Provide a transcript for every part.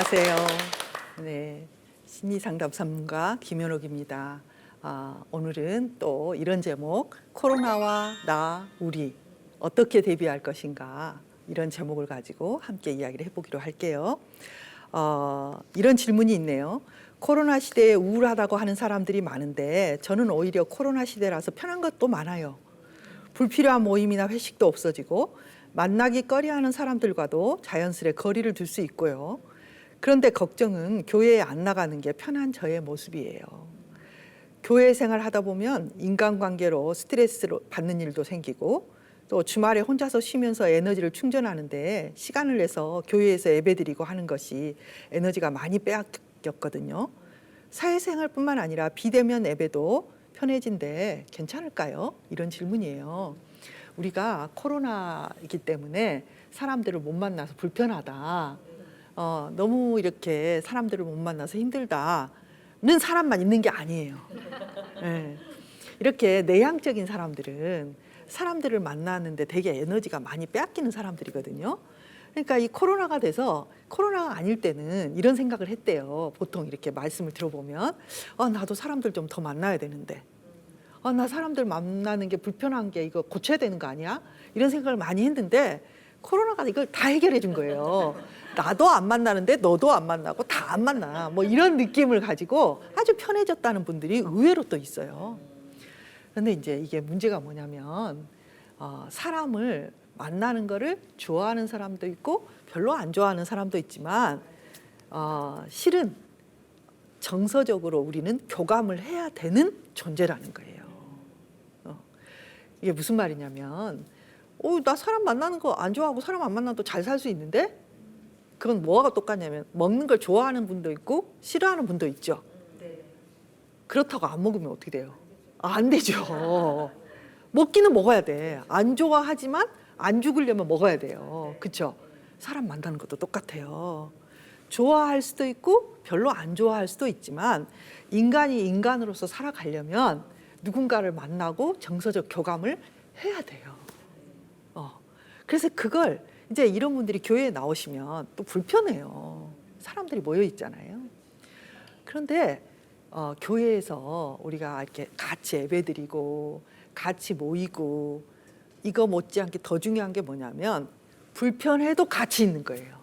안녕하세요. 네, 심리상담 전문가 김현옥입니다. 오늘은 또 이런 제목, 코로나와 나, 우리 어떻게 대비할 것인가, 이런 제목을 가지고 함께 이야기를 해보기로 할게요. 이런 질문이 있네요. 코로나 시대에 우울하다고 하는 사람들이 많은데 저는 오히려 코로나 시대라서 편한 것도 많아요. 불필요한 모임이나 회식도 없어지고 만나기 꺼려하는 사람들과도 자연스레 거리를 둘 수 있고요. 그런데 걱정은 교회에 안 나가는 게 편한 저의 모습이에요. 교회 생활 하다 보면 인간관계로 스트레스를 받는 일도 생기고 또 주말에 혼자서 쉬면서 에너지를 충전하는데 시간을 내서 교회에서 예배드리고 하는 것이 에너지가 많이 빼앗겼거든요. 사회생활뿐만 아니라 비대면 예배도 편해진데 괜찮을까요? 이런 질문이에요. 우리가 코로나이기 때문에 사람들을 못 만나서 불편하다. 너무 이렇게 사람들을 못 만나서 힘들다는 사람만 있는 게 아니에요. 네. 이렇게 내향적인 사람들은 사람들을 만나는데 되게 에너지가 많이 빼앗기는 사람들이거든요. 그러니까 이 코로나가 돼서 코로나가 아닐 때는 이런 생각을 했대요. 보통 이렇게 말씀을 들어보면 나도 사람들 좀 더 만나야 되는데 나 사람들 만나는 게 불편한 게 이거 고쳐야 되는 거 아니야? 이런 생각을 많이 했는데 코로나가 이걸 다 해결해 준 거예요. 나도 안 만나는데 너도 안 만나고 다 안 만나. 뭐 이런 느낌을 가지고 아주 편해졌다는 분들이 의외로 또 있어요. 그런데 이제 이게 문제가 뭐냐면 사람을 만나는 거를 좋아하는 사람도 있고 별로 안 좋아하는 사람도 있지만 실은 정서적으로 우리는 교감을 해야 되는 존재라는 거예요. 이게 무슨 말이냐면 나 사람 만나는 거 안 좋아하고 사람 안 만나도 잘 살 수 있는데 그건 뭐가 똑같냐면 먹는 걸 좋아하는 분도 있고 싫어하는 분도 있죠. 그렇다고 안 먹으면 어떻게 돼요? 안 되죠. 먹기는 먹어야 돼. 안 좋아하지만 안 죽으려면 먹어야 돼요. 그렇죠? 사람 만나는 것도 똑같아요. 좋아할 수도 있고 별로 안 좋아할 수도 있지만 인간이 인간으로서 살아가려면 누군가를 만나고 정서적 교감을 해야 돼요. 그래서 그걸 이제 이런 분들이 교회에 나오시면 또 불편해요. 사람들이 모여 있잖아요. 그런데 교회에서 우리가 이렇게 같이 예배드리고 같이 모이고 이거 못지않게 더 중요한 게 뭐냐면 불편해도 같이 있는 거예요.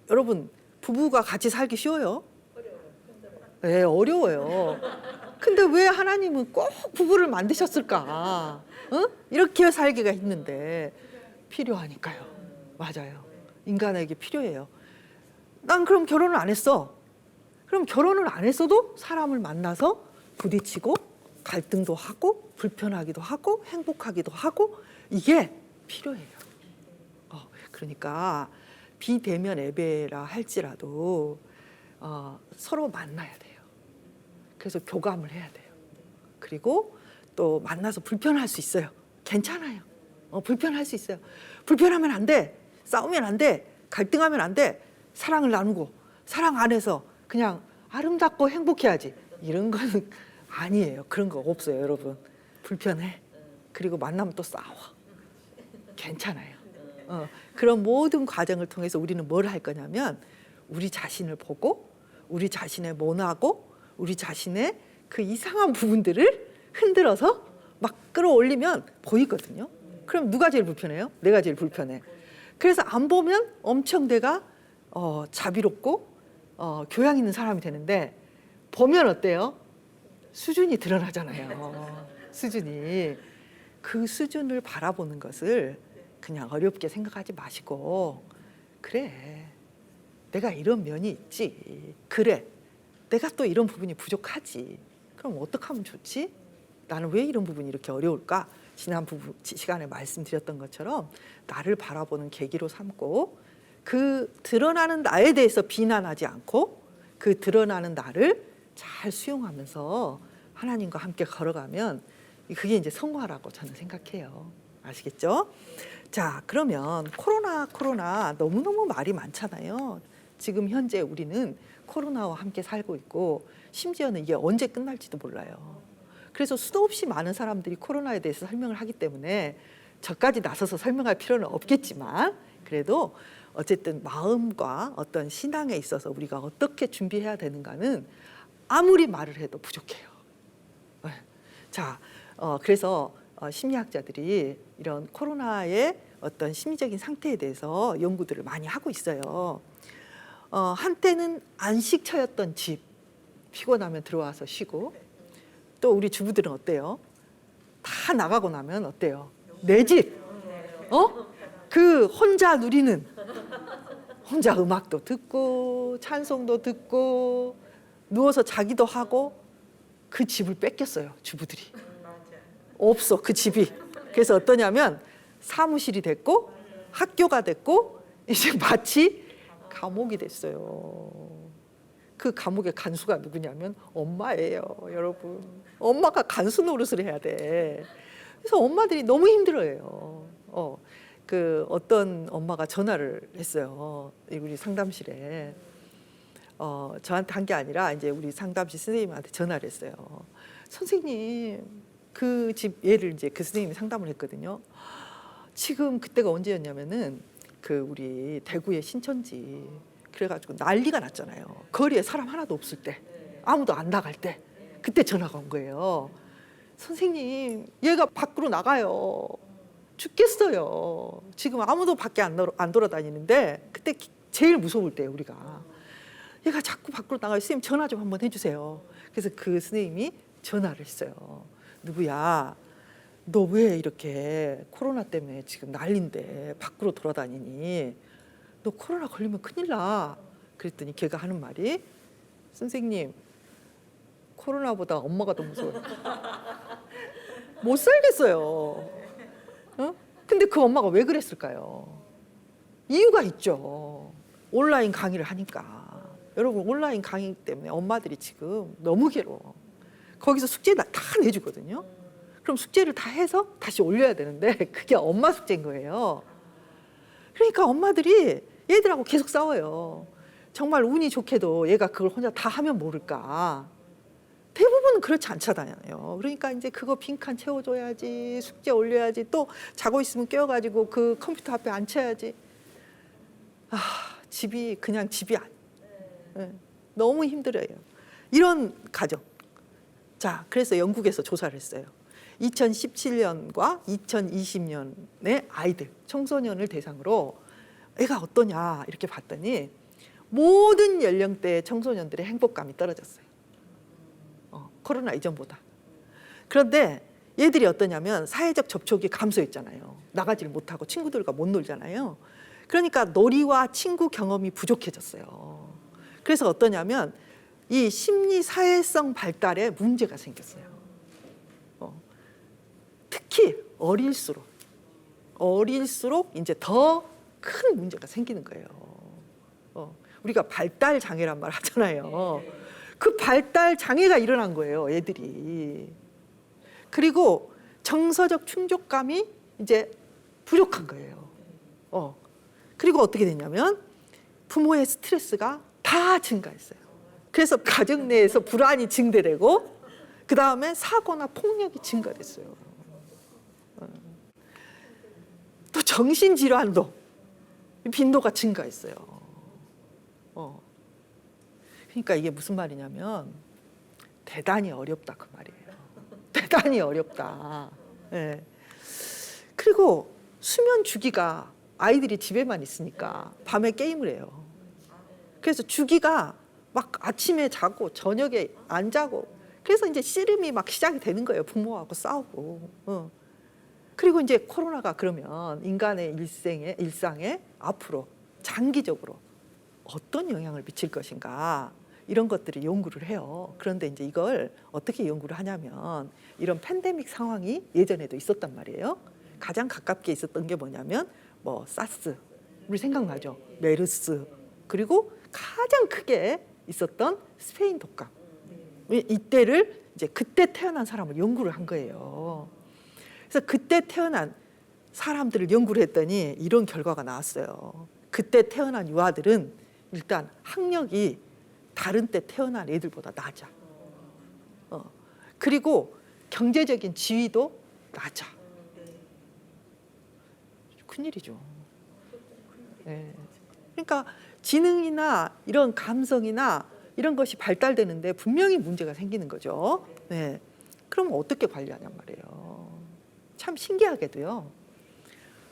여러분 부부가 같이 살기 쉬워요? 네, 어려워요. 근데 왜 하나님은 꼭 부부를 만드셨을까? 이렇게 살기가 힘든데 필요하니까요. 맞아요. 인간에게 필요해요. 난 그럼 결혼을 안 했어. 그럼 결혼을 안 했어도 사람을 만나서 부딪히고 갈등도 하고 불편하기도 하고 행복하기도 하고 이게 필요해요. 그러니까 비대면 예배라 할지라도 서로 만나야 돼요. 그래서 교감을 해야 돼요. 그리고 또 만나서 불편할 수 있어요. 괜찮아요. 불편할 수 있어요. 불편하면 안 돼. 싸우면 안 돼. 갈등하면 안 돼. 사랑을 나누고 사랑 안에서 그냥 아름답고 행복해야지. 이런 건 아니에요. 그런 거 없어요, 여러분. 불편해. 그리고 만나면 또 싸워. 괜찮아요. 그런 모든 과정을 통해서 우리는 뭘 할 거냐면 우리 자신을 보고 우리 자신의 모나고 우리 자신의 그 이상한 부분들을 흔들어서 막 끌어올리면 보이거든요. 그럼 누가 제일 불편해요? 내가 제일 불편해. 그래서 안 보면 엄청 내가 자비롭고 교양 있는 사람이 되는데 보면 어때요? 수준이 드러나잖아요. 수준이. 그 수준을 바라보는 것을 그냥 어렵게 생각하지 마시고 그래 내가 이런 면이 있지. 그래 내가 또 이런 부분이 부족하지. 그럼 어떻게 하면 좋지? 나는 왜 이런 부분이 이렇게 어려울까? 지난 시간에 말씀드렸던 것처럼 나를 바라보는 계기로 삼고 그 드러나는 나에 대해서 비난하지 않고 그 드러나는 나를 잘 수용하면서 하나님과 함께 걸어가면 그게 이제 성화라고 저는 생각해요. 아시겠죠? 자, 그러면 코로나 너무너무 말이 많잖아요. 지금 현재 우리는 코로나와 함께 살고 있고 심지어는 이게 언제 끝날지도 몰라요. 그래서 수도 없이 많은 사람들이 코로나에 대해서 설명을 하기 때문에 저까지 나서서 설명할 필요는 없겠지만 그래도 어쨌든 마음과 어떤 신앙에 있어서 우리가 어떻게 준비해야 되는가는 아무리 말을 해도 부족해요. 네. 자, 그래서 심리학자들이 이런 코로나의 어떤 심리적인 상태에 대해서 연구들을 많이 하고 있어요. 한때는 안식처였던 집, 피곤하면 들어와서 쉬고, 또 우리 주부들은 어때요? 다 나가고 나면 어때요? 내 집, 그 혼자 누리는, 혼자 음악도 듣고 찬송도 듣고 누워서 자기도 하고, 그 집을 뺏겼어요, 주부들이. 없어, 그 집이. 그래서 어떠냐면 사무실이 됐고 학교가 됐고 이제 마치 감옥이 됐어요. 그 감옥의 간수가 누구냐면 엄마예요, 여러분. 엄마가 간수 노릇을 해야 돼. 그래서 엄마들이 너무 힘들어해요. 그 어떤 엄마가 전화를 했어요, 우리 상담실에. 저한테 한 게 아니라 이제 우리 상담실 선생님한테 전화를 했어요. 선생님, 그 집 얘를 이제 그 선생님이 상담을 했거든요. 지금 그때가 언제였냐면은 그 우리 대구의 신천지, 그래가지고 난리가 났잖아요. 거리에 사람 하나도 없을 때, 아무도 안 나갈 때, 그때 전화가 온 거예요. 선생님, 얘가 밖으로 나가요. 죽겠어요. 지금 아무도 밖에 안 돌아다니는데, 그때 제일 무서울 때예요, 우리가. 얘가 자꾸 밖으로 나가요. 선생님 전화 좀 한번 해주세요. 그래서 그 선생님이 전화를 했어요. 누구야, 너 왜 이렇게 코로나 때문에 지금 난린데 밖으로 돌아다니니? 너 코로나 걸리면 큰일 나. 그랬더니 걔가 하는 말이, 선생님, 코로나보다 엄마가 더 무서워요. 못 살겠어요. 근데 그 엄마가 왜 그랬을까요? 이유가 있죠. 온라인 강의를 하니까. 여러분, 온라인 강의 때문에 엄마들이 지금 너무 괴로워. 거기서 숙제 다 내주거든요. 그럼 숙제를 다 해서 다시 올려야 되는데 그게 엄마 숙제인 거예요. 그러니까 엄마들이 얘들하고 계속 싸워요. 정말 운이 좋게도 얘가 그걸 혼자 다 하면 모를까. 대부분은 그렇지 않잖아요. 그러니까 이제 그거 빈칸 채워줘야지, 숙제 올려야지, 또 자고 있으면 깨워가지고 그 컴퓨터 앞에 앉혀야지. 집이 그냥 집이 너무 힘들어요. 이런 가정. 자, 그래서 영국에서 조사를 했어요. 2017년과 2020년의 아이들, 청소년을 대상으로 애가 어떠냐 이렇게 봤더니 모든 연령대의 청소년들의 행복감이 떨어졌어요. 코로나 이전보다. 그런데 얘들이 어떠냐면 사회적 접촉이 감소했잖아요. 나가지를 못하고 친구들과 못 놀잖아요. 그러니까 놀이와 친구 경험이 부족해졌어요. 그래서 어떠냐면 이 심리 사회성 발달에 문제가 생겼어요. 특히 어릴수록 이제 더 큰 문제가 생기는 거예요. 우리가 발달 장애란 말 하잖아요. 그 발달 장애가 일어난 거예요, 애들이. 그리고 정서적 충족감이 이제 부족한 거예요. 그리고 어떻게 됐냐면 부모의 스트레스가 다 증가했어요. 그래서 가정 내에서 불안이 증대되고, 그 다음에 사고나 폭력이 증가됐어요. 또 정신질환도 빈도가 증가했어요. 그러니까 이게 무슨 말이냐면 대단히 어렵다, 그 말이에요. 대단히 어렵다. 네. 그리고 수면 주기가, 아이들이 집에만 있으니까 밤에 게임을 해요. 그래서 주기가 막 아침에 자고 저녁에 안 자고, 그래서 이제 씨름이 막 시작이 되는 거예요. 부모하고 싸우고. 그리고 이제 코로나가 그러면 인간의 일상에 앞으로 장기적으로 어떤 영향을 미칠 것인가, 이런 것들을 연구를 해요. 그런데 이제 이걸 어떻게 연구를 하냐면, 이런 팬데믹 상황이 예전에도 있었단 말이에요. 가장 가깝게 있었던 게 뭐냐면 사스, 우리 생각나죠? 메르스, 그리고 가장 크게 있었던 스페인 독감. 이때를 이제 그때 태어난 사람을 연구를 한 거예요. 그래서 그때 태어난 사람들을 연구를 했더니 이런 결과가 나왔어요. 그때 태어난 유아들은 일단 학력이 다른 때 태어난 애들보다 낮아. 그리고 경제적인 지위도 낮아. 큰일이죠. 예. 그러니까 지능이나 이런 감성이나 이런 것이 발달되는데 분명히 문제가 생기는 거죠. 네. 그럼 어떻게 관리하냔 말이에요. 참 신기하게도요.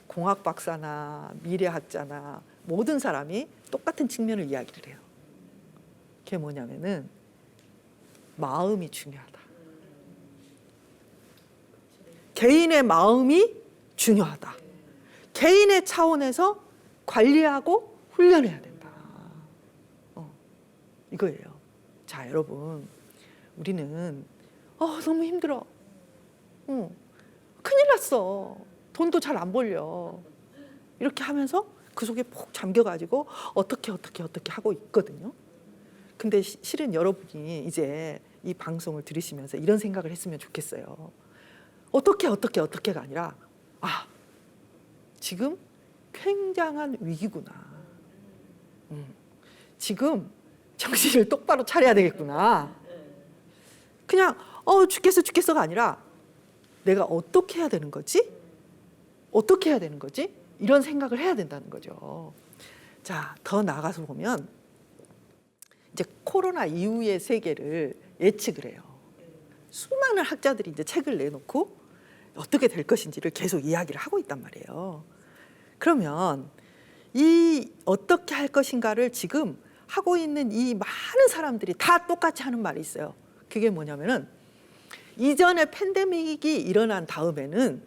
공학 박사나 미래학자나 모든 사람이 똑같은 측면을 이야기를 해요. 그게 뭐냐면은 마음이 중요하다. 개인의 마음이 중요하다. 개인의 차원에서 관리하고 훈련해야 된다. 이거예요. 자, 여러분, 우리는 너무 힘들어. 큰일 났어. 돈도 잘 안 벌려. 이렇게 하면서 그 속에 푹 잠겨가지고 어떻게 하고 있거든요. 근데 실은 여러분이 이제 이 방송을 들으시면서 이런 생각을 했으면 좋겠어요. 어떻게가 아니라 지금 굉장한 위기구나. 지금 정신을 똑바로 차려야 되겠구나. 그냥 죽겠어가 아니라 내가 어떻게 해야 되는 거지? 이런 생각을 해야 된다는 거죠. 자, 더 나아가서 보면 이제 코로나 이후의 세계를 예측을 해요. 수많은 학자들이 이제 책을 내놓고 어떻게 될 것인지를 계속 이야기를 하고 있단 말이에요. 그러면 이 어떻게 할 것인가를 지금 하고 있는 이 많은 사람들이 다 똑같이 하는 말이 있어요. 그게 뭐냐면은 이전에 팬데믹이 일어난 다음에는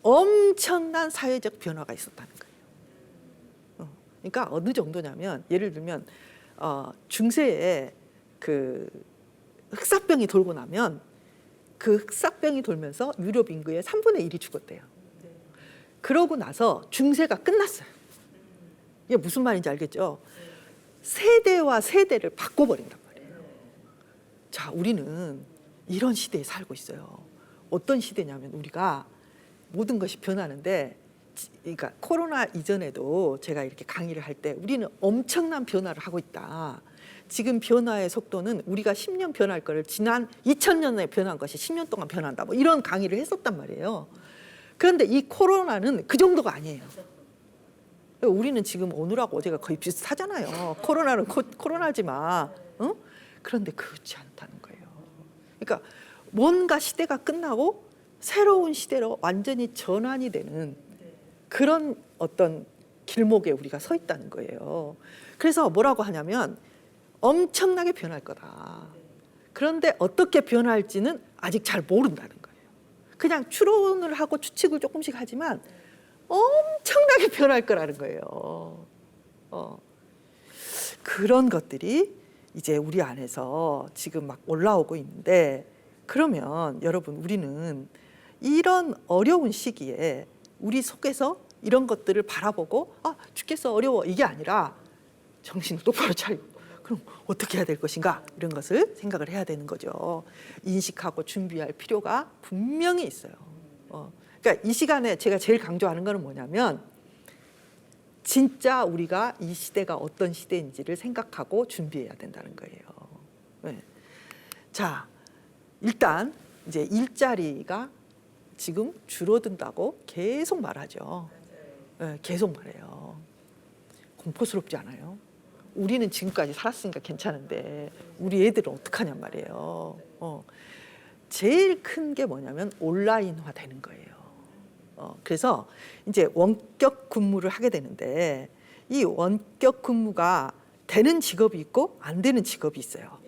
엄청난 사회적 변화가 있었다는 거예요. 그러니까 어느 정도냐면 예를 들면 중세에 그 흑사병이 돌고 나면 그 흑사병이 돌면서 유럽 인구의 3분의 1이 죽었대요. 그러고 나서 중세가 끝났어요. 이게 무슨 말인지 알겠죠? 세대와 세대를 바꿔버린단 말이에요. 자, 우리는 이런 시대에 살고 있어요. 어떤 시대냐면 우리가 모든 것이 변하는데, 그러니까 코로나 이전에도 제가 이렇게 강의를 할 때 우리는 엄청난 변화를 하고 있다. 지금 변화의 속도는 우리가 10년 변할 거를 지난 2000년에 변한 것이 10년 동안 변한다. 뭐 이런 강의를 했었단 말이에요. 그런데 이 코로나는 그 정도가 아니에요. 우리는 지금 오늘하고 어제가 거의 비슷하잖아요. 코로나는 코로나지만, 그런데 그렇지 않다는 거예요. 그러니까 뭔가 시대가 끝나고 새로운 시대로 완전히 전환이 되는 그런 어떤 길목에 우리가 서 있다는 거예요. 그래서 뭐라고 하냐면 엄청나게 변할 거다. 그런데 어떻게 변할지는 아직 잘 모른다는 거예요. 그냥 추론을 하고 추측을 조금씩 하지만 엄청나게 변할 거라는 거예요. 그런 것들이 이제 우리 안에서 지금 막 올라오고 있는데, 그러면 여러분, 우리는 이런 어려운 시기에 우리 속에서 이런 것들을 바라보고 죽겠어, 어려워, 이게 아니라 정신을 똑바로 차리고 그럼 어떻게 해야 될 것인가, 이런 것을 생각을 해야 되는 거죠. 인식하고 준비할 필요가 분명히 있어요. 그러니까 이 시간에 제가 제일 강조하는 거는 뭐냐면 진짜 우리가 이 시대가 어떤 시대인지를 생각하고 준비해야 된다는 거예요. 네. 자, 일단 이제 일자리가 지금 줄어든다고 계속 말하죠. 네, 계속 말해요. 공포스럽지 않아요? 우리는 지금까지 살았으니까 괜찮은데 우리 애들은 어떡하냔 말이에요. 제일 큰 게 뭐냐면 온라인화 되는 거예요. 그래서 이제 원격 근무를 하게 되는데 이 원격 근무가 되는 직업이 있고 안 되는 직업이 있어요.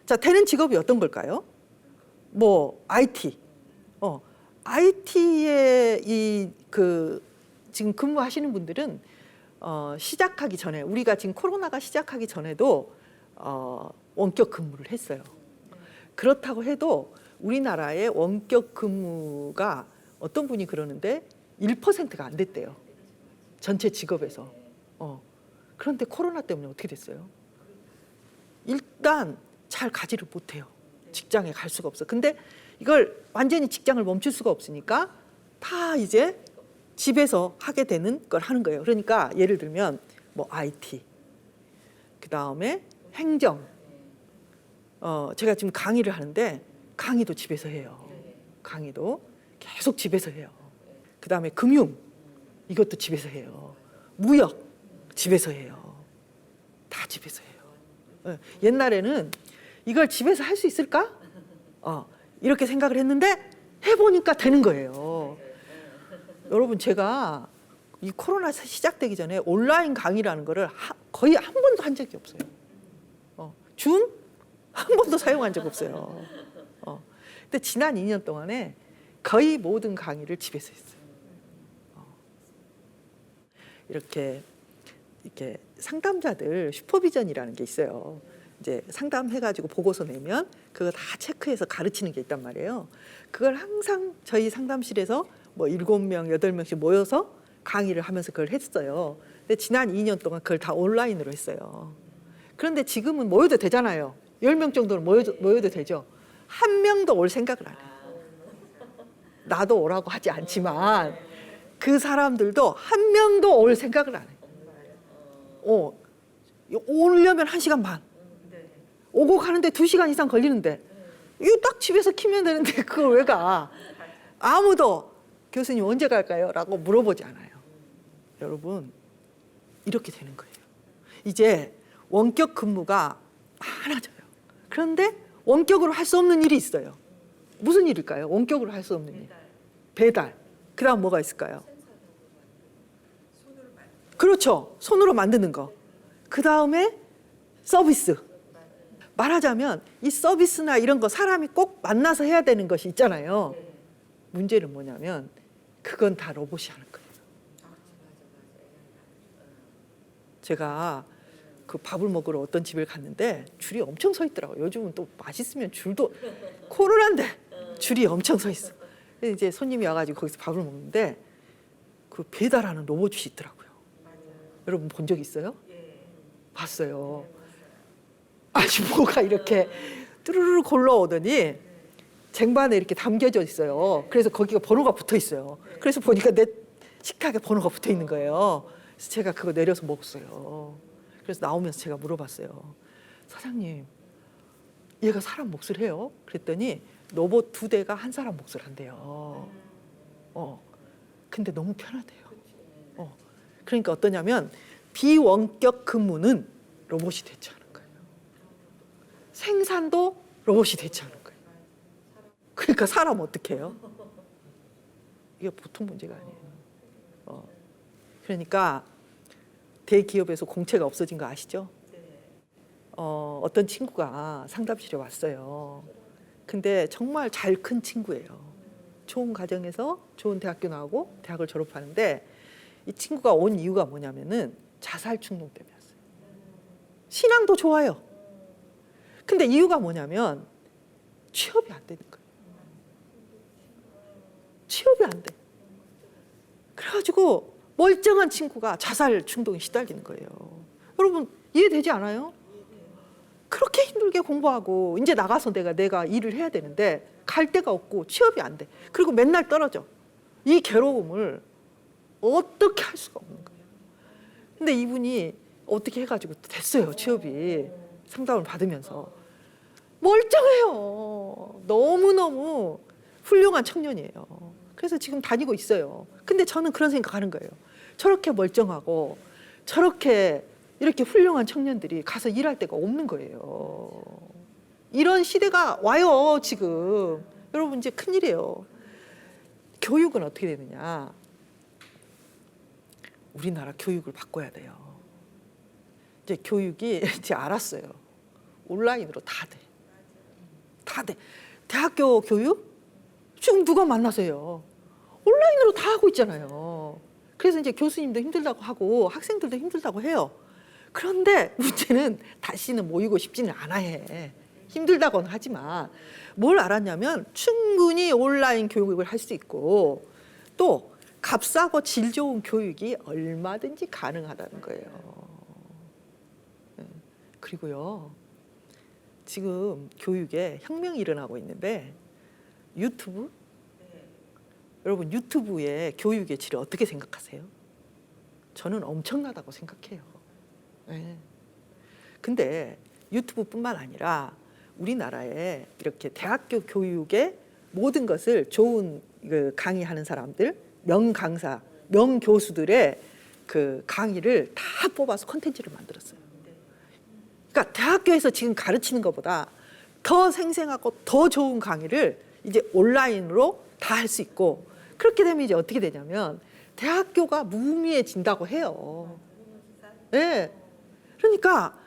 자, 되는 직업이 어떤 걸까요? 뭐 IT. IT에 지금 근무하시는 분들은 시작하기 전에, 우리가 지금 코로나가 시작하기 전에도 원격 근무를 했어요. 그렇다고 해도 우리나라의 원격 근무가 어떤 분이 그러는데 1%가 안 됐대요. 전체 직업에서. 그런데 코로나 때문에 어떻게 됐어요? 일단 잘 가지를 못해요. 직장에 갈 수가 없어. 근데 이걸 완전히 직장을 멈출 수가 없으니까 다 이제 집에서 하게 되는 걸 하는 거예요. 그러니까 예를 들면 뭐 IT, 그다음에 행정. 제가 지금 강의를 하는데 강의도 집에서 해요. 강의도 계속 집에서 해요. 그다음에 금융, 이것도 집에서 해요. 무역 집에서 해요. 다 집에서 해요. 옛날에는 이걸 집에서 할 수 있을까? 이렇게 생각을 했는데 해보니까 되는 거예요. 여러분, 제가 이 코로나 시작되기 전에 온라인 강의라는 거를 거의 한 번도 한 적이 없어요. 줌? 한 번도 사용한 적 없어요. 근데 지난 2년 동안에 거의 모든 강의를 집에서 했어요. 이렇게 상담자들 슈퍼비전이라는 게 있어요. 이제 상담해가지고 보고서 내면 그거 다 체크해서 가르치는 게 있단 말이에요. 그걸 항상 저희 상담실에서 뭐 7명, 8명씩 모여서 강의를 하면서 그걸 했어요. 근데 지난 2년 동안 그걸 다 온라인으로 했어요. 그런데 지금은 모여도 되잖아요. 10명 정도는 모여도 되죠. 한 명도 올 생각을 안 해요. 나도 오라고 하지 않지만 그 사람들도 한 명도 올 생각을 안 해요. 오려면 1시간 반. 오고 가는데 2시간 이상 걸리는데 이거 딱 집에서 키면 되는데 그걸 왜 가? 아무도 교수님 언제 갈까요? 라고 물어보지 않아요. 여러분, 이렇게 되는 거예요. 이제 원격 근무가 많아져요. 그런데 원격으로 할 수 없는 일이 있어요. 무슨 일일까요? 원격으로 할 수 없는 일. 배달. 그 다음 뭐가 있을까요? 그렇죠. 손으로 만드는 거. 그 다음에 서비스. 말하자면 이 서비스나 이런 거 사람이 꼭 만나서 해야 되는 것이 있잖아요. 문제는 뭐냐면 그건 다 로봇이 하는 거예요. 제가 그 밥을 먹으러 어떤 집을 갔는데 줄이 엄청 서 있더라고요. 요즘은 또 맛있으면 줄도 코로나인데 줄이 엄청 서 있어. 그래서 이제 손님이 와가지고 거기서 밥을 먹는데 그 배달하는 로봇이 있더라고요. 여러분 본 적 있어요? 봤어요. 아니 뭐가 이렇게 뚜루루 골라오더니 쟁반에 이렇게 담겨져 있어요. 그래서 거기가 번호가 붙어 있어요. 그래서 보니까 내 식탁에 번호가 붙어 있는 거예요. 그래서 제가 그거 내려서 먹었어요. 그래서 나오면서 제가 물어봤어요. 사장님, 얘가 사람 몫을 해요? 그랬더니 로봇 2대가 한 사람 몫을 한대요. 근데 너무 편하대요. 그러니까 어떠냐면 비원격 근무는 로봇이 대체하는 거예요. 생산도 로봇이 대체하는 거예요. 그러니까 사람 어떻게 해요? 이게 보통 문제가 아니에요. 그러니까 대기업에서 공채가 없어진 거 아시죠? 어떤 친구가 상담실에 왔어요. 근데 정말 잘 큰 친구예요. 좋은 가정에서 좋은 대학교 나오고 대학을 졸업하는데 이 친구가 온 이유가 뭐냐면은 자살 충동 때문에 왔어요. 신앙도 좋아요. 근데 이유가 뭐냐면 취업이 안 되는 거예요. 취업이 안 돼. 그래가지고 멀쩡한 친구가 자살 충동에 시달리는 거예요. 여러분 이해되지 않아요? 그렇게 힘들게 공부하고 이제 나가서 내가 일을 해야 되는데 갈 데가 없고 취업이 안 돼. 그리고 맨날 떨어져. 이 괴로움을 어떻게 할 수가 없는 거예요. 근데 이분이 어떻게 해가지고 됐어요. 취업이. 상담을 받으면서. 멀쩡해요. 너무너무 훌륭한 청년이에요. 그래서 지금 다니고 있어요. 근데 저는 그런 생각하는 거예요. 저렇게 멀쩡하고 저렇게 이렇게 훌륭한 청년들이 가서 일할 데가 없는 거예요. 이런 시대가 와요, 지금. 여러분 이제 큰일이에요. 교육은 어떻게 되느냐. 우리나라 교육을 바꿔야 돼요. 이제 교육이 이제 알았어요. 온라인으로 다 돼. 다 돼. 대학교 교육? 지금 누가 만나세요? 온라인으로 다 하고 있잖아요. 그래서 이제 교수님도 힘들다고 하고 학생들도 힘들다고 해요. 그런데 문제는 다시는 모이고 싶지는 않아 해. 힘들다고는 하지만 뭘 알았냐면 충분히 온라인 교육을 할 수 있고 또 값싸고 질 좋은 교육이 얼마든지 가능하다는 거예요. 그리고요. 지금 교육에 혁명이 일어나고 있는데 유튜브? 여러분 유튜브의 교육의 질을 어떻게 생각하세요? 저는 엄청나다고 생각해요. 네. 근데 유튜브뿐만 아니라 우리나라에 이렇게 대학교 교육의 모든 것을 좋은 강의하는 사람들, 명강사, 명교수들의 그 강의를 다 뽑아서 콘텐츠를 만들었어요. 그러니까 대학교에서 지금 가르치는 것보다 더 생생하고 더 좋은 강의를 이제 온라인으로 다 할 수 있고, 그렇게 되면 이제 어떻게 되냐면 대학교가 무의미해진다고 해요. 네. 그러니까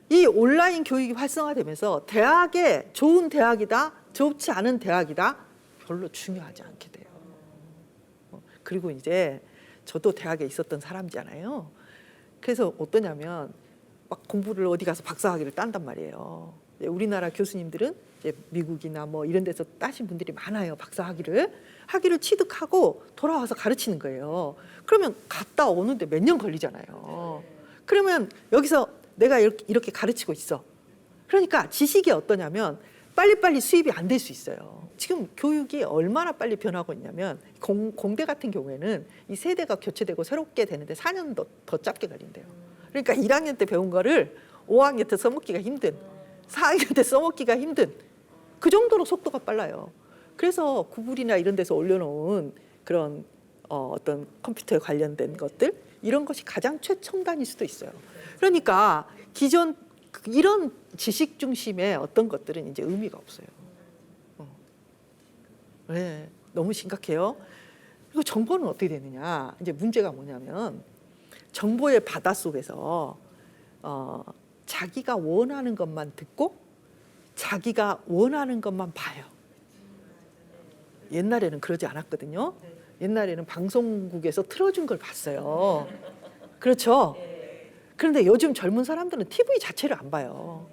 이 온라인 교육이 활성화되면서 대학에 좋은 대학이다, 좋지 않은 대학이다 별로 중요하지 않게 돼요. 그리고 이제 저도 대학에 있었던 사람이잖아요. 그래서 어떠냐면 막 공부를 어디 가서 박사학위를 딴단 말이에요. 우리나라 교수님들은 이제 미국이나 뭐 이런 데서 따신 분들이 많아요. 박사학위를 취득하고 돌아와서 가르치는 거예요. 그러면 갔다 오는데 몇 년 걸리잖아요. 그러면 여기서 내가 이렇게 가르치고 있어. 그러니까 지식이 어떠냐면 빨리빨리 수입이 안 될 수 있어요. 지금 교육이 얼마나 빨리 변하고 있냐면 공대 같은 경우에는 이 세대가 교체되고 새롭게 되는데 4년 더 짧게 걸린대요. 그러니까 1학년 때 배운 거를 5학년 때 써먹기가 힘든, 4학년 때 써먹기가 힘든, 그 정도로 속도가 빨라요. 그래서 구글이나 이런 데서 올려놓은 그런 어떤 컴퓨터에 관련된 것들, 이런 것이 가장 최첨단일 수도 있어요. 그러니까 기존 이런 지식 중심의 어떤 것들은 이제 의미가 없어요. 네, 너무 심각해요. 그리고 정보는 어떻게 되느냐? 이제 문제가 뭐냐면 정보의 바닷속에서 자기가 원하는 것만 듣고 자기가 원하는 것만 봐요. 옛날에는 그러지 않았거든요. 옛날에는 방송국에서 틀어준 걸 봤어요. 그렇죠? 그런데 요즘 젊은 사람들은 TV 자체를 안 봐요.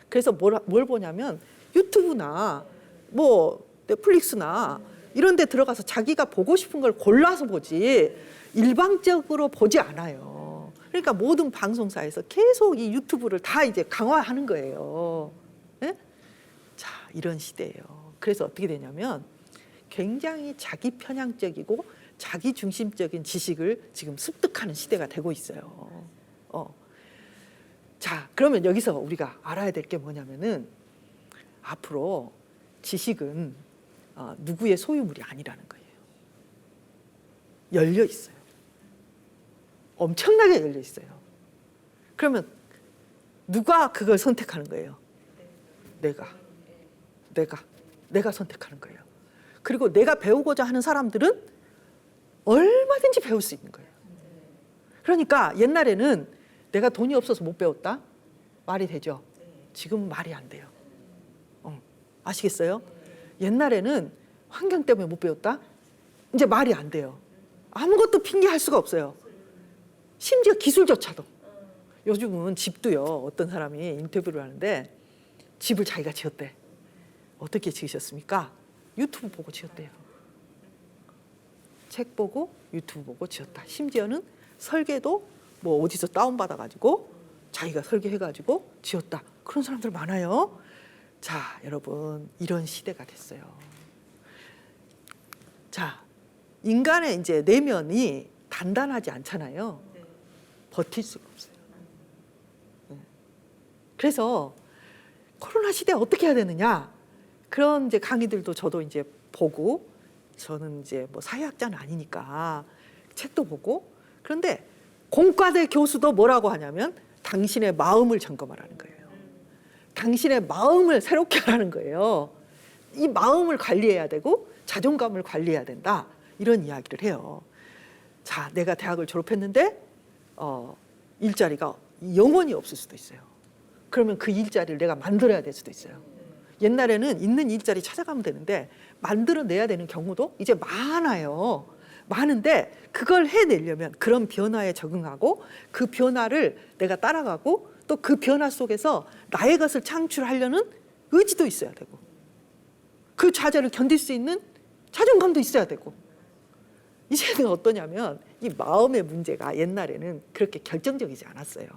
그래서 뭘 보냐면 유튜브나 뭐 넷플릭스나 이런 데 들어가서 자기가 보고 싶은 걸 골라서 보지 일방적으로 보지 않아요. 그러니까 모든 방송사에서 계속 이 유튜브를 다 이제 강화하는 거예요. 네? 자, 이런 시대예요. 그래서 어떻게 되냐면 굉장히 자기 편향적이고 자기 중심적인 지식을 지금 습득하는 시대가 되고 있어요. 자, 그러면 여기서 우리가 알아야 될 게 뭐냐면은 앞으로 지식은 누구의 소유물이 아니라는 거예요. 열려 있어요. 엄청나게 열려 있어요. 그러면 누가 그걸 선택하는 거예요? 내가 선택하는 거예요. 그리고 내가 배우고자 하는 사람들은 얼마든지 배울 수 있는 거예요. 그러니까 옛날에는 내가 돈이 없어서 못 배웠다? 말이 되죠? 지금은 말이 안 돼요. 아시겠어요? 옛날에는 환경 때문에 못 배웠다? 이제 말이 안 돼요. 아무것도 핑계할 수가 없어요. 심지어 기술조차도. 요즘은 집도요. 어떤 사람이 인터뷰를 하는데 집을 자기가 지었대. 어떻게 지으셨습니까? 유튜브 보고 지었대요. 책 보고 유튜브 보고 지었다. 심지어는 설계도 뭐 어디서 다운받아가지고 자기가 설계해가지고 지었다. 그런 사람들 많아요. 자, 여러분, 이런 시대가 됐어요. 자, 인간의 이제 내면이 단단하지 않잖아요. 버틸 수가 없어요. 그래서 코로나 시대에 어떻게 해야 되느냐? 그런 이제 강의들도 저도 이제 보고, 저는 이제 뭐 사회학자는 아니니까 책도 보고, 그런데 공과대 교수도 뭐라고 하냐면 당신의 마음을 점검하라는 거예요. 당신의 마음을 새롭게 하라는 거예요. 이 마음을 관리해야 되고 자존감을 관리해야 된다. 이런 이야기를 해요. 자, 내가 대학을 졸업했는데 일자리가 영원히 없을 수도 있어요. 그러면 그 일자리를 내가 만들어야 될 수도 있어요. 옛날에는 있는 일자리 찾아가면 되는데 만들어내야 되는 경우도 이제 많아요. 많은데 그걸 해내려면 그런 변화에 적응하고 그 변화를 내가 따라가고 또 그 변화 속에서 나의 것을 창출하려는 의지도 있어야 되고 그 좌절을 견딜 수 있는 자존감도 있어야 되고, 이제는 어떠냐면 이 마음의 문제가 옛날에는 그렇게 결정적이지 않았어요.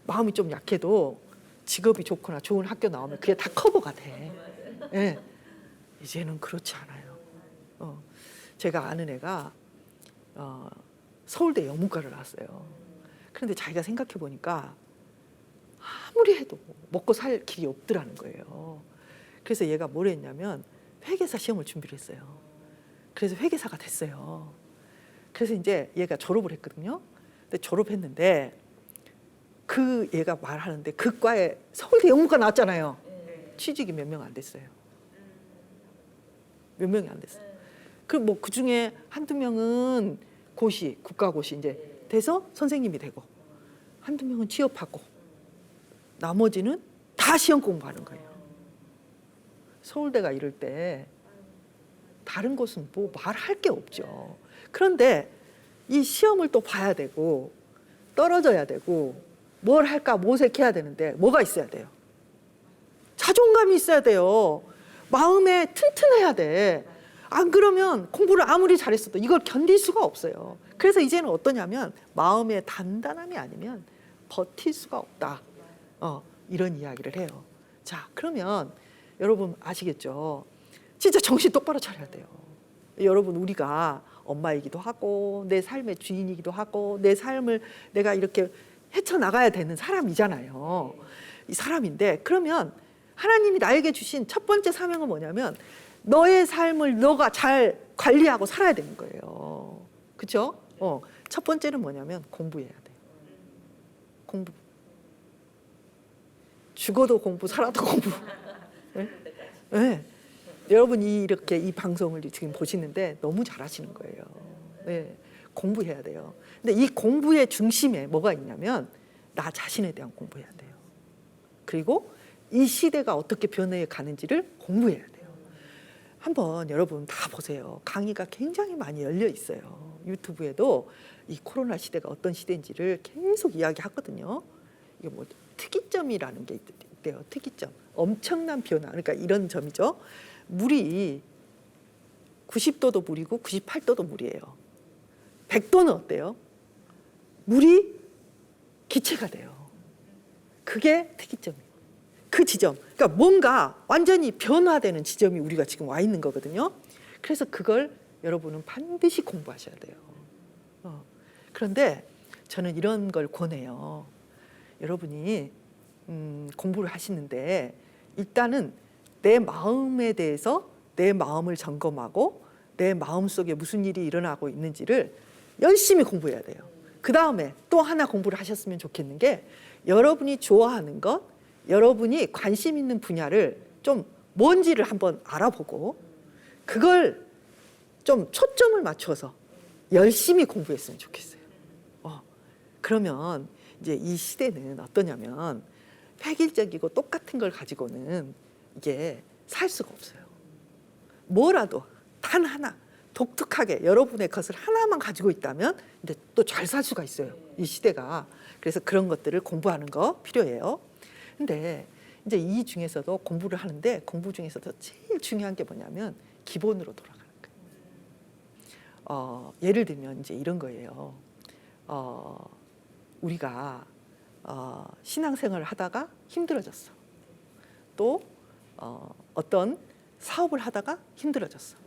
마음이 좀 약해도 직업이 좋거나 좋은 학교 나오면 그게 다 커버가 돼. 네. 이제는 그렇지 않아요. 제가 아는 애가 서울대 영문과를 나왔어요. 그런데 자기가 생각해 보니까 아무리 해도 먹고 살 길이 없더라는 거예요. 그래서 얘가 뭘 했냐면 회계사 시험을 준비를 했어요. 그래서 회계사가 됐어요. 그래서 이제 얘가 졸업을 했거든요. 근데 졸업했는데 그 얘가 말하는데 그 과에 서울대 영문과 나왔잖아요. 취직이 몇 명 안 됐어요. 몇 명이 안 됐어요. 그럼 뭐 그 중에 한두 명은 고시, 국가고시 이제 돼서 선생님이 되고 한두 명은 취업하고 나머지는 다 시험 공부하는 거예요. 서울대가 이럴 때 다른 곳은 뭐 말할 게 없죠. 그런데 이 시험을 또 봐야 되고 떨어져야 되고 뭘 할까 모색해야 되는데 뭐가 있어야 돼요? 자존감이 있어야 돼요. 마음에 튼튼해야 돼. 안 그러면 공부를 아무리 잘했어도 이걸 견딜 수가 없어요. 그래서 이제는 어떠냐면 마음의 단단함이 아니면 버틸 수가 없다. 이런 이야기를 해요. 자, 그러면 여러분 아시겠죠? 진짜 정신 똑바로 차려야 돼요. 여러분 우리가 엄마이기도 하고 내 삶의 주인이기도 하고 내 삶을 내가 이렇게 헤쳐나가야 되는 사람이잖아요. 이 사람인데 그러면 하나님이 나에게 주신 첫 번째 사명은 뭐냐면 너의 삶을 너가 잘 관리하고 살아야 되는 거예요. 그렇죠? 첫 번째는 뭐냐면 공부해야 돼요. 공부. 죽어도 공부, 살아도 공부. 네? 네. 여러분이 이렇게 이 방송을 지금 보시는데 너무 잘하시는 거예요. 네. 공부해야 돼요. 근데 이 공부의 중심에 뭐가 있냐면 나 자신에 대한 공부해야 돼요. 그리고 이 시대가 어떻게 변해 가는지를 공부해야 돼요. 한번 여러분 다 보세요. 강의가 굉장히 많이 열려 있어요. 유튜브에도 이 코로나 시대가 어떤 시대인지를 계속 이야기하거든요. 이게 뭐 특이점이라는 게 있대요. 특이점. 엄청난 변화. 그러니까 이런 점이죠. 물이 90도도 물이고 98도도 물이에요. 100도는 어때요? 물이 기체가 돼요. 그게 특이점이에요. 그 지점. 그러니까 뭔가 완전히 변화되는 지점이 우리가 지금 와 있는 거거든요. 그래서 그걸 여러분은 반드시 공부하셔야 돼요. 그런데 저는 이런 걸 권해요. 여러분이 공부를 하시는데 일단은 내 마음에 대해서 내 마음을 점검하고 내 마음속에 무슨 일이 일어나고 있는지를 열심히 공부해야 돼요. 그 다음에 또 하나 공부를 하셨으면 좋겠는 게 여러분이 좋아하는 것, 여러분이 관심 있는 분야를 좀 뭔지를 한번 알아보고 그걸 좀 초점을 맞춰서 열심히 공부했으면 좋겠어요. 그러면 이제 이 시대는 어떠냐면 획일적이고 똑같은 걸 가지고는 이게 살 수가 없어요. 뭐라도 단 하나 독특하게 여러분의 것을 하나만 가지고 있다면 이제 또 잘 살 수가 있어요. 이 시대가. 그래서 그런 것들을 공부하는 거 필요해요. 근데 이제 이 중에서도 공부를 하는데 공부 중에서도 제일 중요한 게 뭐냐면 기본으로 돌아가는 거예요. 예를 들면 이제 이런 거예요. 우리가 신앙생활을 하다가 힘들어졌어. 또 어떤 사업을 하다가 힘들어졌어.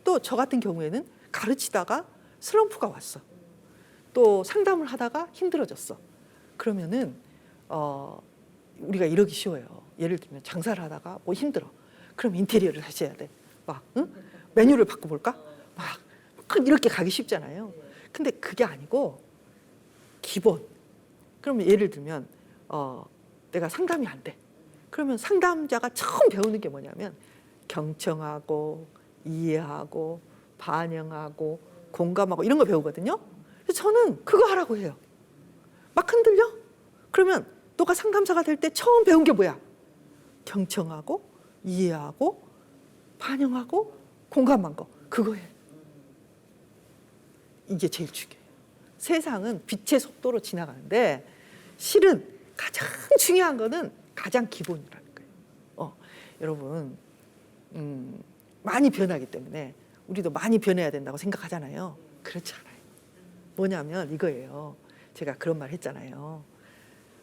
또 저 같은 경우에는 가르치다가 슬럼프가 왔어. 또 상담을 하다가 힘들어졌어. 그러면은 우리가 이러기 쉬워요. 예를 들면 장사를 하다가 뭐 힘들어. 그럼 인테리어를 하셔야 돼. 막 메뉴를 바꿔볼까? 막 이렇게 가기 쉽잖아요. 근데 그게 아니고 기본. 그러면 예를 들면 내가 상담이 안 돼. 그러면 상담자가 처음 배우는 게 뭐냐면 경청하고 이해하고 반영하고 공감하고 이런 거 배우거든요. 그래서 저는 그거 하라고 해요. 막 흔들려? 그러면 너가 상담사가 될 때 처음 배운 게 뭐야? 경청하고 이해하고 반영하고 공감한 거. 그거 해. 이게 제일 중요해요. 세상은 빛의 속도로 지나가는데 실은 가장 중요한 거는 가장 기본이라는 거예요. 여러분 많이 변하기 때문에 우리도 많이 변해야 된다고 생각하잖아요. 그렇지 않아요. 뭐냐면 이거예요. 제가 그런 말 했잖아요.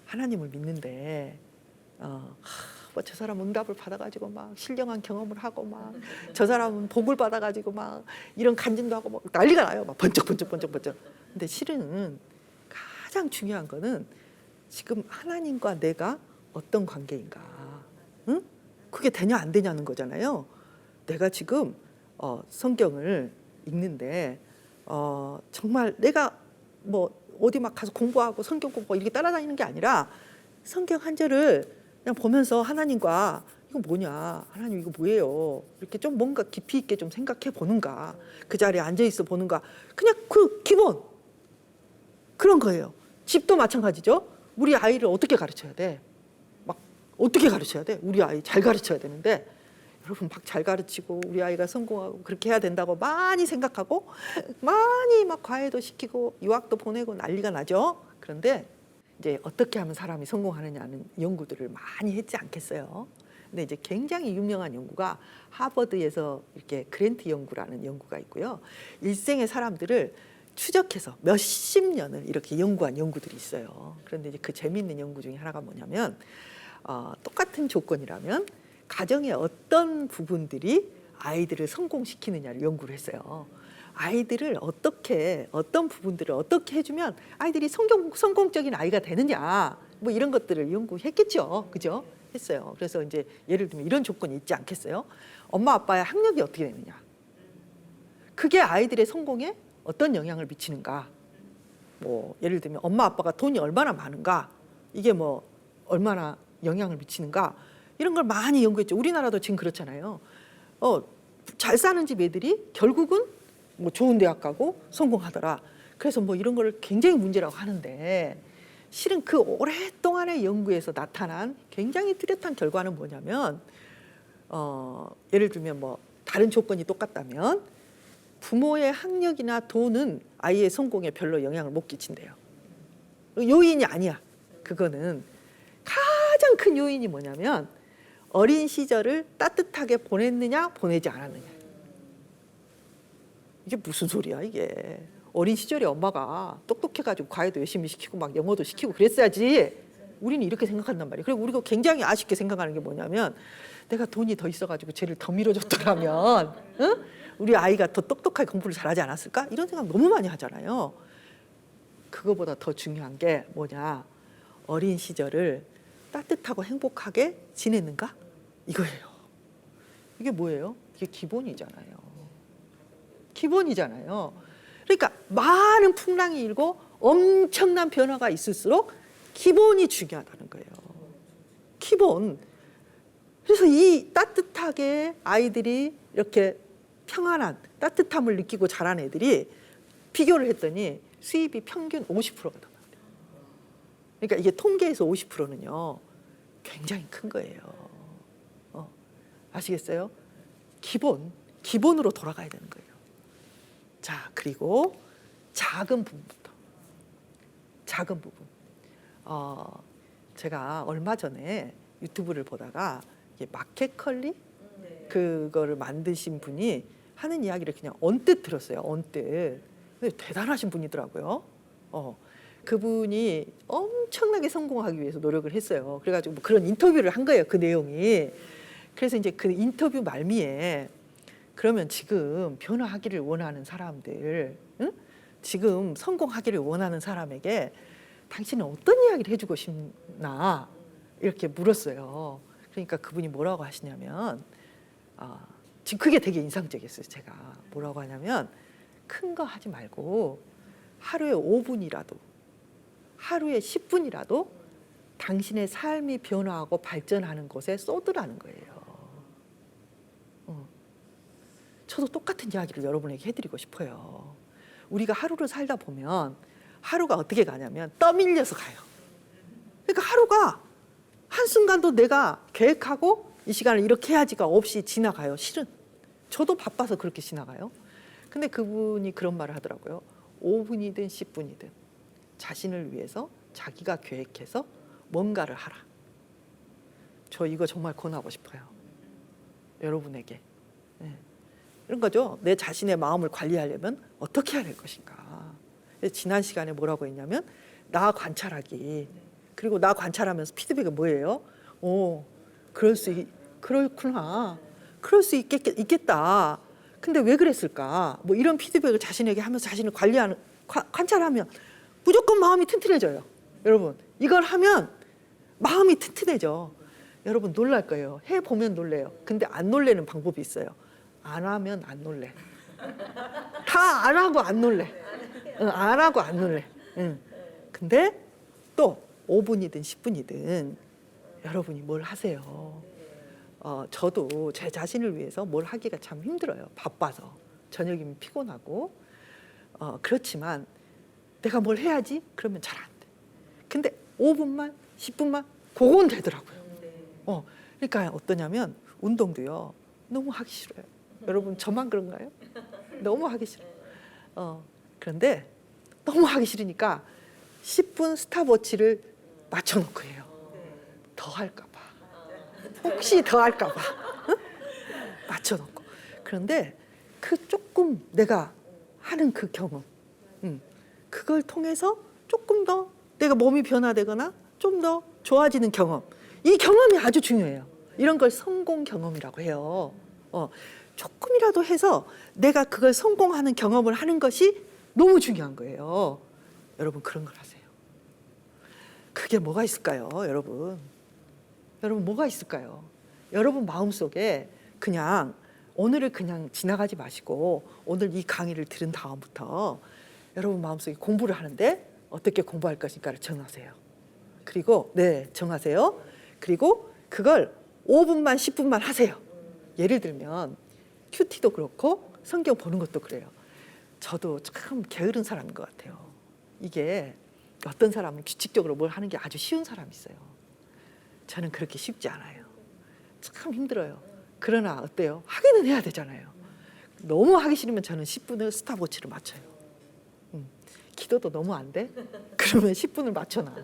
하나님을 믿는데 뭐 저 사람 응답을 받아가지고 막 신령한 경험을 하고 막 저 사람은 복을 받아가지고 막 이런 간증도 하고 막 난리가 나요. 막 번쩍. 근데 실은 가장 중요한 거는 지금 하나님과 내가 어떤 관계인가. 응? 그게 되냐 안 되냐는 거잖아요. 내가 지금 성경을 읽는데 정말 내가 뭐 어디 막 가서 공부하고 성경 공부하고 이렇게 따라다니는 게 아니라 성경 한 절을 그냥 보면서 하나님과 이거 뭐냐, 하나님 이거 뭐예요, 이렇게 좀 뭔가 깊이 있게 좀 생각해 보는가, 그 자리에 앉아 있어 보는가, 그냥 그 기본 그런 거예요. 집도 마찬가지죠. 우리 아이를 어떻게 가르쳐야 돼? 막 어떻게 가르쳐야 돼? 우리 아이 잘 가르쳐야 되는데 여러분 막 잘 가르치고 우리 아이가 성공하고 그렇게 해야 된다고 많이 생각하고 많이 막 과외도 시키고 유학도 보내고 난리가 나죠. 그런데 이제 어떻게 하면 사람이 성공하느냐는 연구들을 많이 했지 않겠어요? 근데 이제 굉장히 유명한 연구가 하버드에서 이렇게 그랜트 연구라는 연구가 있고요. 일생의 사람들을 추적해서 몇십 년을 이렇게 연구한 연구들이 있어요. 그런데 이제 그 재미있는 연구 중에 하나가 뭐냐면 똑같은 조건이라면 가정의 어떤 부분들이 아이들을 성공시키느냐를 연구를 했어요. 아이들을 어떤 부분들을 어떻게 해주면 아이들이 성공적인 아이가 되느냐, 뭐 이런 것들을 연구했겠죠. 그죠? 했어요. 그래서 이제 예를 들면 이런 조건이 있지 않겠어요? 엄마 아빠의 학력이 어떻게 되느냐, 그게 아이들의 성공에 어떤 영향을 미치는가, 뭐 예를 들면 엄마 아빠가 돈이 얼마나 많은가, 이게 뭐 얼마나 영향을 미치는가, 이런 걸 많이 연구했죠. 우리나라도 지금 그렇잖아요. 잘 사는 집 애들이 결국은 뭐 좋은 대학 가고 성공하더라. 그래서 뭐 이런 걸 굉장히 문제라고 하는데, 실은 그 오랫동안의 연구에서 나타난 굉장히 뚜렷한 결과는 뭐냐면, 예를 들면 뭐 다른 조건이 똑같다면 부모의 학력이나 돈은 아이의 성공에 별로 영향을 못 끼친대요. 요인이 아니야. 그거는 가장 큰 요인이 뭐냐면 어린 시절을 따뜻하게 보냈느냐 보내지 않았느냐. 이게 무슨 소리야 이게. 어린 시절에 엄마가 똑똑해가지고 과외도 열심히 시키고 막 영어도 시키고 그랬어야지. 우리는 이렇게 생각한단 말이에요. 그리고 우리가 굉장히 아쉽게 생각하는 게 뭐냐면, 내가 돈이 더 있어가지고 쟤를 더 밀어줬더라면 응? 우리 아이가 더 똑똑하게 공부를 잘하지 않았을까? 이런 생각 너무 많이 하잖아요. 그거보다 더 중요한 게 뭐냐, 어린 시절을 따뜻하고 행복하게 지냈는가? 이거예요. 이게 뭐예요? 이게 기본이잖아요. 기본이잖아요. 그러니까 많은 풍랑이 일고 엄청난 변화가 있을수록 기본이 중요하다는 거예요. 기본. 그래서 이 따뜻하게 아이들이 이렇게 평안한 따뜻함을 느끼고 자란 애들이 비교를 했더니 수입이 평균 50%가 더 나와요. 그러니까 이게 통계에서 50%는요 굉장히 큰 거예요. 아시겠어요? 기본으로 돌아가야 되는 거예요. 자, 그리고 작은 부분부터. 작은 부분. 제가 얼마 전에 유튜브를 보다가 마켓컬리 그거를 만드신 분이 하는 이야기를 그냥 언뜻 들었어요. 언뜻. 근데 대단하신 분이더라고요. 그분이 엄청나게 성공하기 위해서 노력을 했어요. 그래가지고 뭐 그런 인터뷰를 한 거예요. 그 내용이. 그래서 이제 그 인터뷰 말미에, 그러면 지금 변화하기를 원하는 사람들, 응? 지금 성공하기를 원하는 사람에게 당신은 어떤 이야기를 해주고 싶나, 이렇게 물었어요. 그러니까 그분이 뭐라고 하시냐면, 지금 그게 되게 인상적이었어요. 제가 뭐라고 하냐면, 큰 거 하지 말고 하루에 5분이라도, 하루에 10분이라도 당신의 삶이 변화하고 발전하는 곳에 쏟으라는 거예요. 저도 똑같은 이야기를 여러분에게 해드리고 싶어요. 우리가 하루를 살다 보면 하루가 어떻게 가냐면 떠밀려서 가요. 그러니까 하루가 한순간도 내가 계획하고 이 시간을 이렇게 해야지가 없이 지나가요. 실은 저도 바빠서 그렇게 지나가요. 근데 그분이 그런 말을 하더라고요. 5분이든 10분이든 자신을 위해서 자기가 계획해서 뭔가를 하라. 저 이거 정말 권하고 싶어요. 여러분에게. 네. 이런 거죠. 내 자신의 마음을 관리하려면 어떻게 해야 될 것인가. 지난 시간에 뭐라고 했냐면 나 관찰하기. 그리고 나 관찰하면서 피드백이 뭐예요? 그렇구나. 그럴 수 있겠다. 근데 왜 그랬을까? 뭐 이런 피드백을 자신에게 하면서 자신을 관찰하면 무조건 마음이 튼튼해져요. 여러분, 이걸 하면 마음이 튼튼해져. 여러분 놀랄 거예요. 해보면 놀래요. 근데 안 놀래는 방법이 있어요. 안 하면 안 놀래. 다 안 하고 안 놀래. 안 하고 안 놀래. 근데 또 5분이든 10분이든 여러분이 뭘 하세요. 저도 제 자신을 위해서 뭘 하기가 참 힘들어요. 바빠서. 저녁이면 피곤하고. 그렇지만 내가 뭘 해야지? 그러면 잘 안 돼. 근데 5분만, 10분만 그건 되더라고요. 그러니까 어떠냐면 운동도요. 너무 하기 싫어요. 여러분 저만 그런가요? 너무 하기 싫어요. 그런데 너무 하기 싫으니까 10분 스탑워치를 맞춰놓고 해요. 더 할까 봐. 혹시 더 할까 봐. 맞춰놓고. 그런데 그 조금 내가 하는 그 경험, 그걸 통해서 조금 더 내가 몸이 변화되거나 좀 더 좋아지는 경험, 이 경험이 아주 중요해요. 이런 걸 성공 경험이라고 해요. 조금이라도 해서 내가 그걸 성공하는 경험을 하는 것이 너무 중요한 거예요. 여러분 그런 걸 하세요. 그게 뭐가 있을까요, 여러분? 여러분 뭐가 있을까요? 여러분 마음속에 그냥 오늘을 그냥 지나가지 마시고 오늘 이 강의를 들은 다음부터 여러분 마음속에 공부를 하는데 어떻게 공부할 것인가를 정하세요. 그리고 정하세요. 그리고 그걸 5분만 10분만 하세요. 예를 들면 큐티도 그렇고 성경 보는 것도 그래요. 저도 참 게으른 사람인 것 같아요. 이게 어떤 사람은 규칙적으로 뭘 하는 게 아주 쉬운 사람이 있어요. 저는 그렇게 쉽지 않아요. 참 힘들어요. 그러나 어때요? 하기는 해야 되잖아요. 너무 하기 싫으면 저는 10분을 스탑워치를 맞춰요. 기도도 너무 안 돼? 그러면 10분을 맞춰놔.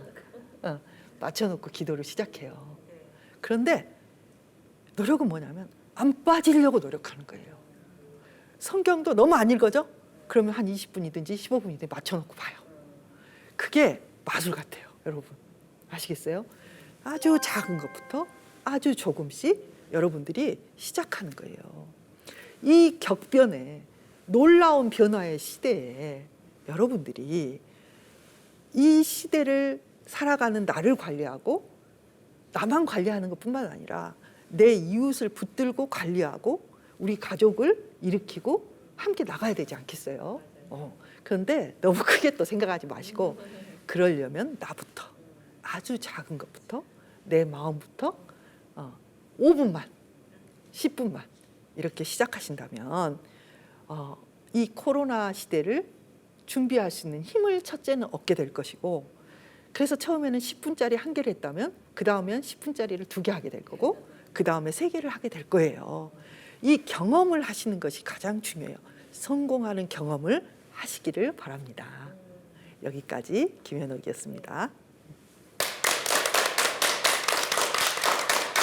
맞춰놓고 기도를 시작해요. 그런데 노력은 뭐냐면 안 빠지려고 노력하는 거예요. 성경도 너무 안 읽어져? 그러면 한 20분이든지 15분이든지 맞춰놓고 봐요. 그게 마술 같아요, 여러분. 아시겠어요? 아주 작은 것부터 아주 조금씩 여러분들이 시작하는 거예요. 이 격변의 놀라운 변화의 시대에 여러분들이 이 시대를 살아가는 나를 관리하고 나만 관리하는 것뿐만 아니라 내 이웃을 붙들고 관리하고 우리 가족을 일으키고 함께 나가야 되지 않겠어요? 그런데 너무 크게 또 생각하지 마시고 그러려면 나부터 아주 작은 것부터 내 마음부터 5분만 10분만 이렇게 시작하신다면 이 코로나 시대를 준비할 수 있는 힘을 첫째는 얻게 될 것이고, 그래서 처음에는 10분짜리 한 개를 했다면 그 다음엔 10분짜리를 2개 하게 될 거고 그 다음에 3개를 하게 될 거예요. 이 경험을 하시는 것이 가장 중요해요. 성공하는 경험을 하시기를 바랍니다. 여기까지 김현옥이었습니다.